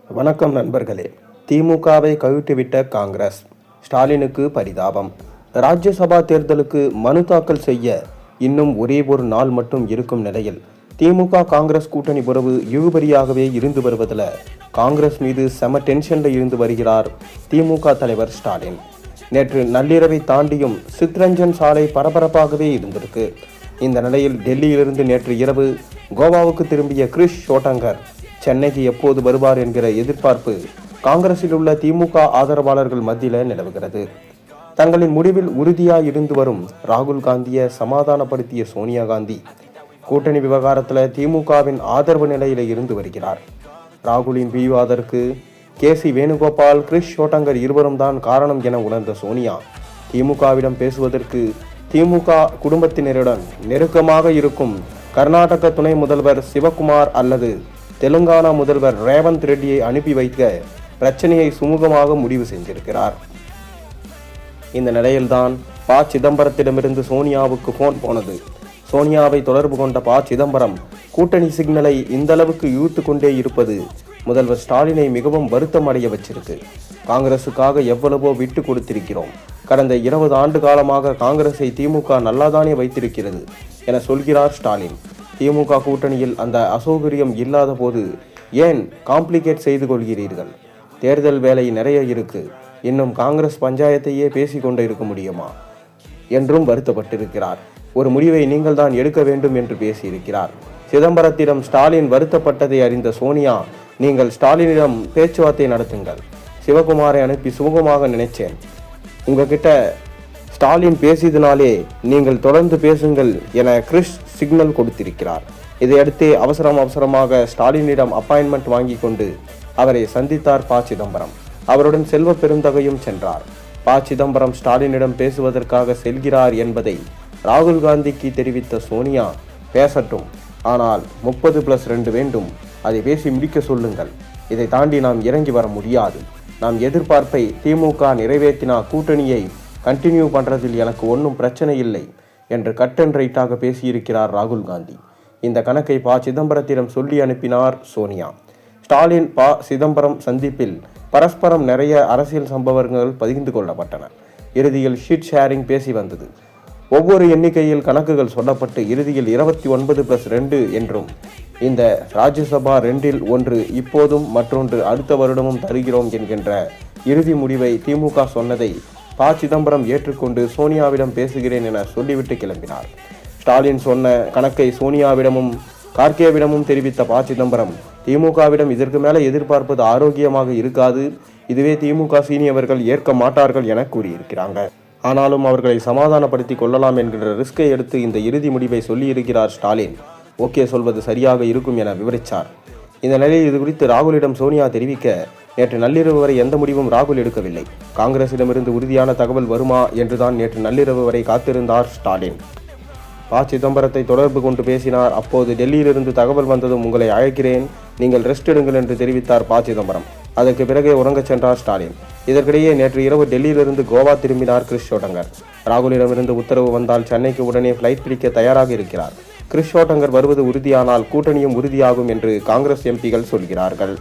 வணக்கம் நண்பர்களே. திமுகவை கைவிட்டுவிட்ட காங்கிரஸ், ஸ்டாலினுக்கு பரிதாபம். ராஜ்யசபா தேர்தலுக்கு மனு தாக்கல் செய்ய இன்னும் ஒரே ஒரு நாள் மட்டும் இருக்கும் நிலையில் திமுக காங்கிரஸ் கூட்டணி உறவு இழுபறியாகவே இருந்து வருவதில் காங்கிரஸ் மீது செம டென்ஷன்ல இருந்து வருகிறார் திமுக தலைவர் ஸ்டாலின். நேற்று நள்ளிரவை தாண்டியும் சித்ரஞ்சன் சாலை பரபரப்பாகவே இருந்திருக்கு. இந்த நிலையில் டெல்லியிலிருந்து நேற்று இரவு கோவாவுக்கு திரும்பிய கிரிஷ் ஷோட்டங்கர் சென்னைக்கு எப்போது வருவார் என்கிற எதிர்பார்ப்பு காங்கிரஸில் உள்ள திமுக ஆதரவாளர்கள் மத்தியில் நிலவுகிறது. தங்களின் முடிவில் உறுதியாய் இருந்து வரும் ராகுல் காந்தியை சமாதானப்படுத்திய சோனியா காந்தி கூட்டணி விவகாரத்தில் திமுகவின் ஆதரவு நிலையில இருந்து வருகிறார். ராகுலின் பிடிவாதற்கு கேசி வேணுகோபால், கிரிஷ் ஷோட்டங்கர் இருவரும் தான் காரணம் என உணர்ந்த சோனியா திமுகவிடம் பேசுவதற்கு திமுக குடும்பத்தினருடன் நெருக்கமாக இருக்கும் கர்நாடக துணை முதல்வர் சிவகுமார் அல்லது தெலுங்கானா முதல்வர் ரேவந்த் ரெட்டியை அனுப்பி வைக்க பிரச்சனையை சுமூகமாக முடிவு செஞ்சிருக்கிறார். இந்த நிலையில்தான் ப. சிதம்பரத்திடமிருந்து சோனியாவுக்கு போன் போனது. சோனியாவை தொடர்பு கொண்ட ப. சிதம்பரம் கூட்டணி சிக்னலை இந்த அளவுக்கு இழுத்து கொண்டே இருப்பது முதல்வர் ஸ்டாலினை மிகவும் வருத்தம் அடைய வச்சிருக்கு. காங்கிரசுக்காக எவ்வளவோ விட்டு கொடுத்திருக்கிறோம். கடந்த 20 ஆண்டு காலமாக காங்கிரஸை திமுக நல்லாதானே வைத்திருக்கிறது என சொல்கிறார் ஸ்டாலின். திமுக கூட்டணியில் அந்த அசௌகரியம் இல்லாத போது ஏன் காம்ப்ளிகேட் செய்து கொள்கிறீர்கள்? தேர்தல் வேலை நிறைய இருக்கு. இன்னும் காங்கிரஸ் பஞ்சாயத்தையே பேசிக்கொண்டு இருக்க முடியுமா என்றும் வருத்தப்பட்டிருக்கிறார். ஒரு முடிவை நீங்கள் தான் எடுக்க வேண்டும் என்று பேசியிருக்கிறார். சிதம்பரத்திடம் ஸ்டாலின் வருத்தப்பட்டதை அறிந்த சோனியா, நீங்கள் ஸ்டாலினிடம் பேச்சுவார்த்தை நடத்துங்கள், சிவகுமாரை அனுப்பி சுமூகமாக நினைச்சேன், உங்ககிட்ட ஸ்டாலின் பேசியதினாலே நீங்கள் தொடர்ந்து பேசுங்கள் என கிரிஷ் சிக்னல் கொடுத்திருக்கிறார். இதையடுத்து அவசரமாக ஸ்டாலினிடம் அப்பாயின்மெண்ட் வாங்கி கொண்டு அவரை சந்தித்தார் ப. சிதம்பரம். அவருடன் செல்வ பெருந்தகையும் சென்றார். ப. சிதம்பரம் ஸ்டாலினிடம் பேசுவதற்காக செல்கிறார் என்பதை ராகுல் காந்திக்கு தெரிவித்த சோனியா, பேசட்டும், ஆனால் 30+2 வேண்டும், அதை பேசி முடிக்க சொல்லுங்கள், இதை தாண்டி நாம் இறங்கி வர முடியாது, நாம் எதிர்பார்ப்பை திமுக நிறைவேற்றினா கூட்டணியை கண்டினியூ பண்றதில் எனக்கு ஒன்றும் பிரச்சனை இல்லை என்று கட் அண்ட் ரைட்டாக பேசியிருக்கிறார் ராகுல் காந்தி. இந்த கணக்கை ப. சிதம்பரத்திடம் சொல்லி அனுப்பினார் சோனியா. ஸ்டாலின் ப. சிதம்பரம் சந்திப்பில் பரஸ்பரம் நிறைய அரசியல் சம்பவங்கள் பகிர்ந்து கொள்ளப்பட்டன. இறுதியில் ஷீட் ஷேரிங் பேசி வந்தது. ஒவ்வொரு எண்ணிக்கையில் கணக்குகள் சொல்லப்பட்டு இறுதியில் 29+2 என்றும் இந்த ராஜ்யசபா 2இல் 1 இப்போதும் மற்றொன்று அடுத்த வருடமும் தருகிறோம் என்கின்ற இறுதி முடிவை திமுக சொன்னதை ப. சிதம்பரம் ஏற்றுக்கொண்டு சோனியாவிடம் பேசுகிறேன் என சொல்லிவிட்டு கிளம்பினார். ஸ்டாலின் சொன்ன கணக்கை சோனியாவிடமும் கார்கேவிடமும் தெரிவித்த ப. சிதம்பரம், திமுகவிடம் இதற்கு மேலே எதிர்பார்ப்பது ஆரோக்கியமாக இருக்காது, இதுவே திமுக சீனியவர்கள் ஏற்க மாட்டார்கள் என கூறியிருக்கிறாங்க. ஆனாலும் அவர்களை சமாதானப்படுத்தி கொள்ளலாம் என்கின்ற ரிஸ்கை எடுத்து இந்த இறுதி முடிவை சொல்லியிருக்கிறார் ஸ்டாலின். ஓகே சொல்வது சரியாக இருக்கும் என விவரித்தார். இந்த நிலையில் இது குறித்து ராகுலிடம் சோனியா தெரிவிக்க, நேற்று நள்ளிரவு வரை எந்த முடிவும் ராகுல் எடுக்கவில்லை. காங்கிரசிடமிருந்து உறுதியான தகவல் வருமா என்றுதான் நேற்று நள்ளிரவு வரை காத்திருந்தார் ஸ்டாலின். ப. சிதம்பரத்தை தொடர்பு கொண்டு பேசினார். அப்போது டெல்லியிலிருந்து தகவல் வந்ததும் உங்களை அழைக்கிறேன், நீங்கள் ரெஸ்ட் எடுங்கள் என்று தெரிவித்தார் ப. சிதம்பரம். அதற்கு பிறகே உறங்கச் சென்றார் ஸ்டாலின். இதற்கிடையே நேற்று இரவு டெல்லியிலிருந்து கோவா திரும்பினார் கிரிஷ் ஷோட்டங்கர். ராகுலிடமிருந்து உத்தரவு வந்தால் சென்னைக்கு உடனே ஃப்ளைட் பிடிக்க தயாராக இருக்கிறார். கிரிஷ் ஷோட்டங்கர் வருவது உறுதியானால் கூட்டணியும் உறுதியாகும் என்று காங்கிரஸ் எம்பிகள் சொல்கிறார்கள்.